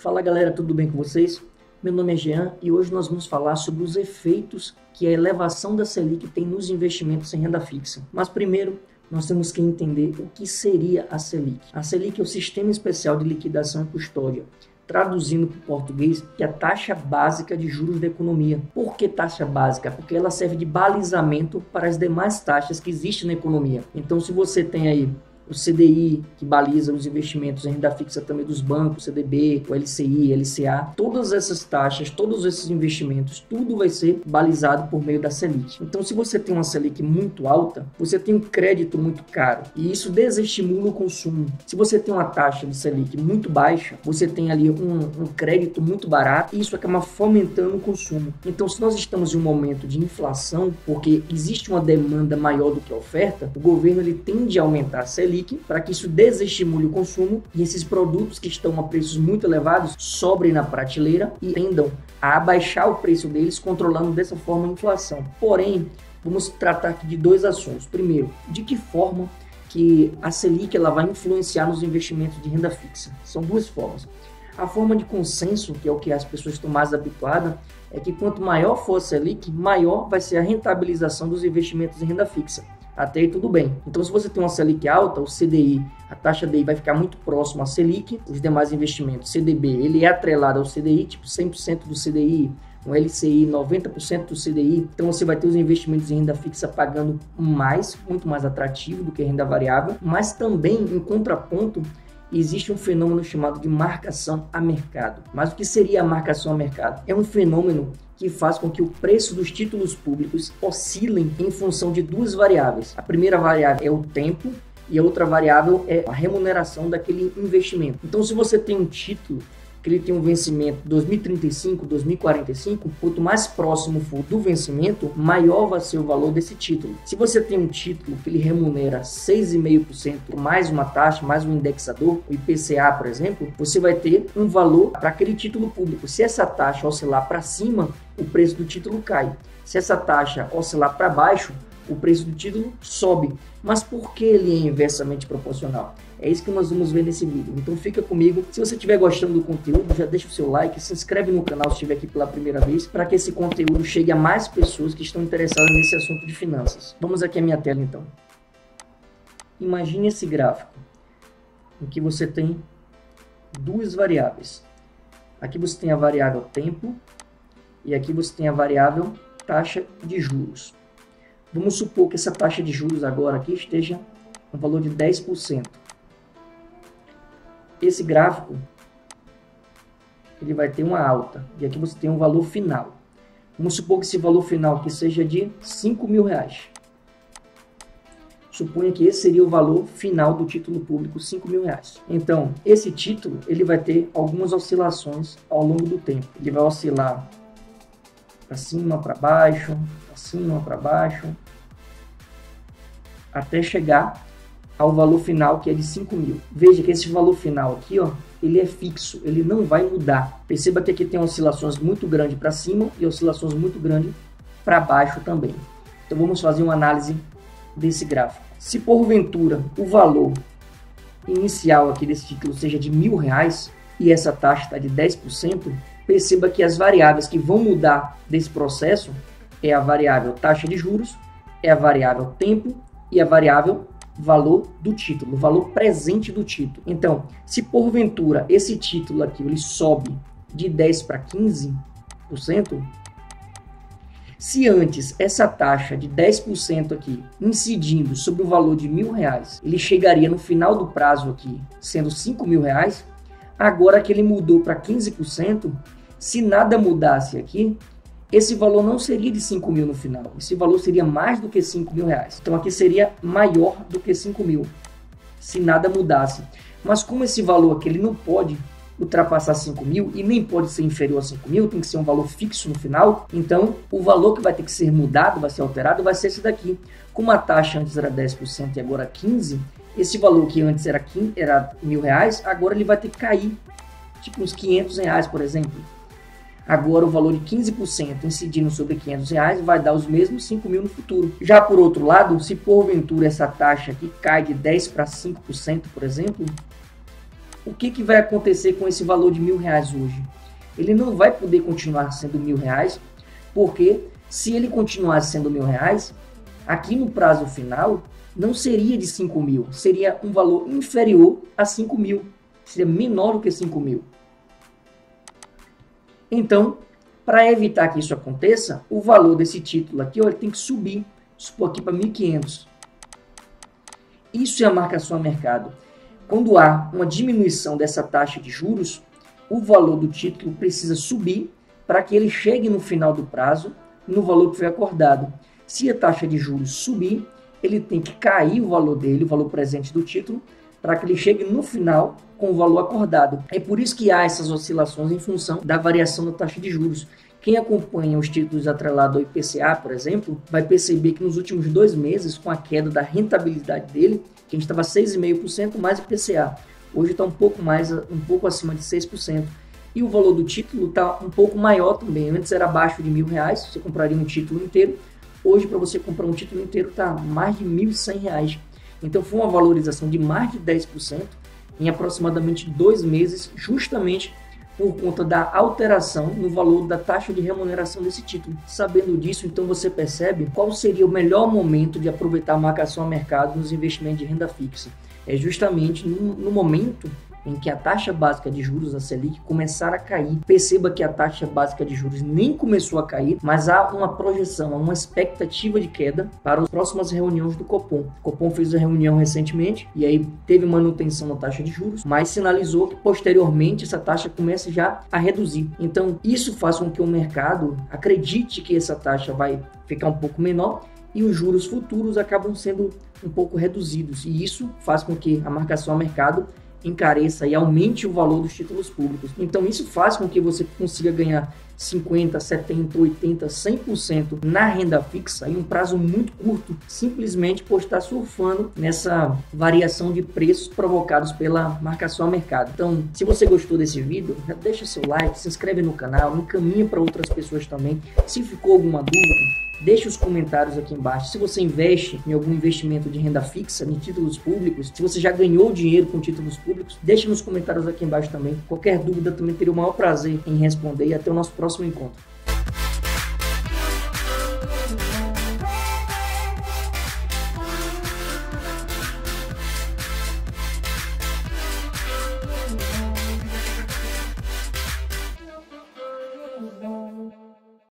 Fala galera, tudo bem com vocês? Meu nome é Jean e hoje nós vamos falar sobre os efeitos que a elevação da Selic tem nos investimentos em renda fixa. Mas primeiro, nós temos que entender o que seria a Selic. A Selic é o Sistema Especial de Liquidação e Custódia, traduzindo para o português, que é a taxa básica de juros da economia. Por que taxa básica? Porque ela serve de balizamento para as demais taxas que existem na economia. Então, se você tem aí o CDI, que baliza os investimentos em renda fixa também dos bancos, CDB, o LCI, LCA, todas essas taxas, todos esses investimentos, tudo vai ser balizado por meio da Selic. Então, se você tem uma Selic muito alta, você tem um crédito muito caro e isso desestimula o consumo. Se você tem uma taxa de Selic muito baixa, você tem ali um crédito muito barato e isso acaba fomentando o consumo. Então, se nós estamos em um momento de inflação, porque existe uma demanda maior do que a oferta, o governo ele tende a aumentar a Selic para que isso desestimule o consumo e esses produtos que estão a preços muito elevados sobrem na prateleira e tendam a abaixar o preço deles, controlando dessa forma a inflação. Porém, vamos tratar aqui de dois assuntos. Primeiro, de que forma que a Selic ela vai influenciar nos investimentos de renda fixa? São duas formas. A forma de consenso, que é o que as pessoas estão mais habituadas, é que quanto maior for a Selic, maior vai ser a rentabilização dos investimentos em renda fixa. Até aí tudo bem. Então, se você tem uma Selic alta, o CDI, a taxa DI vai ficar muito próximo à Selic. Os demais investimentos, CDB, ele é atrelado ao CDI, tipo 100% do CDI, um LCI, 90% do CDI. Então, você vai ter os investimentos em renda fixa pagando mais, muito mais atrativo do que renda variável. Mas também, em contraponto, existe um fenômeno chamado de marcação a mercado. Mas o que seria a marcação a mercado? É um fenômeno que faz com que o preço dos títulos públicos oscilem em função de duas variáveis. A primeira variável é o tempo e a outra variável é a remuneração daquele investimento. Então, se você tem um título que ele tem um vencimento 2035, 2045, quanto mais próximo for do vencimento, maior vai ser o valor desse título. Se você tem um título que ele remunera 6,5% mais uma taxa, mais um indexador, o IPCA, por exemplo, você vai ter um valor para aquele título público. Se essa taxa oscilar para cima, o preço do título cai. Se essa taxa oscilar para baixo, o preço do título sobe. Mas por que ele é inversamente proporcional? É isso que nós vamos ver nesse vídeo. Então fica comigo. Se você estiver gostando do conteúdo, já deixa o seu like, se inscreve no canal se estiver aqui pela primeira vez, para que esse conteúdo chegue a mais pessoas que estão interessadas nesse assunto de finanças. Vamos aqui à minha tela então. Imagine esse gráfico, em que você tem duas variáveis. Aqui você tem a variável tempo e aqui você tem a variável taxa de juros. Vamos supor que essa taxa de juros agora aqui esteja no valor de 10%. Esse gráfico ele vai ter uma alta e aqui você tem um valor final. Vamos supor que esse valor final aqui seja de R$5.000. Suponha que esse seria o valor final do título público, R$5.000. Então, esse título ele vai ter algumas oscilações ao longo do tempo. Ele vai oscilar para cima, para baixo, para cima, para baixo, até chegar ao valor final, que é de 5.000. Veja que esse valor final aqui, ó, ele é fixo, ele não vai mudar. Perceba que aqui tem oscilações muito grandes para cima e oscilações muito grandes para baixo também. Então vamos fazer uma análise desse gráfico. Se porventura o valor inicial aqui desse título seja de R$1.000 e essa taxa está de 10%, perceba que as variáveis que vão mudar desse processo é a variável taxa de juros, é a variável tempo e a variável valor do título, o valor presente do título. Então, se porventura esse título aqui ele sobe de 10 para 15%, se antes essa taxa de 10% aqui incidindo sobre o valor de R$1.000, ele chegaria no final do prazo aqui sendo R$5.000, agora que ele mudou para 15%, se nada mudasse aqui, esse valor não seria de 5.000 no final. Esse valor seria mais do que R$5.000. Então aqui seria maior do que 5.000, se nada mudasse. Mas como esse valor aqui ele não pode ultrapassar 5.000 e nem pode ser inferior a 5.000, tem que ser um valor fixo no final, então o valor que vai ter que ser mudado, vai ser alterado, vai ser esse daqui. Como a taxa antes era 10% e agora 15%, esse valor que antes era R$1.000, agora ele vai ter que cair, tipo uns R$500, por exemplo. Agora o valor de 15% incidindo sobre R$500 vai dar os mesmos 5.000 no futuro. Já por outro lado, se porventura essa taxa aqui cai de 10 para 5%, por exemplo, o que vai acontecer com esse valor de R$1.000 hoje? Ele não vai poder continuar sendo R$1.000, porque se ele continuasse sendo R$1.000, aqui no prazo final, não seria de 5.000, seria um valor inferior a 5.000, seria menor do que 5.000. Então, para evitar que isso aconteça, o valor desse título aqui, ó, ele tem que subir, supor aqui para 1.500. Isso é a marcação a mercado. Quando há uma diminuição dessa taxa de juros, o valor do título precisa subir para que ele chegue no final do prazo no valor que foi acordado. Se a taxa de juros subir, ele tem que cair o valor dele, o valor presente do título, para que ele chegue no final com o valor acordado. É por isso que há essas oscilações em função da variação da taxa de juros. Quem acompanha os títulos atrelados ao IPCA, por exemplo, vai perceber que nos últimos 2 meses, com a queda da rentabilidade dele, que a gente estava 6,5% mais IPCA, hoje está um pouco acima de 6%. E o valor do título está um pouco maior também. Antes era abaixo de R$1.000, você compraria um título inteiro. Hoje, para você comprar um título inteiro, está mais de R$1.100. Então, foi uma valorização de mais de 10% em aproximadamente 2 meses, justamente por conta da alteração no valor da taxa de remuneração desse título. Sabendo disso, então você percebe qual seria o melhor momento de aproveitar a marcação a mercado nos investimentos de renda fixa. É justamente no momento em que a taxa básica de juros, a Selic, começar a cair. Perceba que a taxa básica de juros nem começou a cair, mas há uma projeção, uma expectativa de queda para as próximas reuniões do Copom. O Copom fez a reunião recentemente e aí teve manutenção na taxa de juros, mas sinalizou que posteriormente essa taxa comece já a reduzir. Então, isso faz com que o mercado acredite que essa taxa vai ficar um pouco menor e os juros futuros acabam sendo um pouco reduzidos. E isso faz com que a marcação a mercado encareça e aumente o valor dos títulos públicos. Então isso faz com que você consiga ganhar 50%, 70%, 80%, 100% na renda fixa em um prazo muito curto, simplesmente por estar surfando nessa variação de preços provocados pela marcação a mercado. Então, se você gostou desse vídeo, já deixa seu like, se inscreve no canal, encaminha para outras pessoas também. Se ficou alguma dúvida, deixe os comentários aqui embaixo. Se você investe em algum investimento de renda fixa, em títulos públicos, se você já ganhou dinheiro com títulos públicos, deixe nos comentários aqui embaixo também. Qualquer dúvida também teria o maior prazer em responder e até o nosso próximo encontro.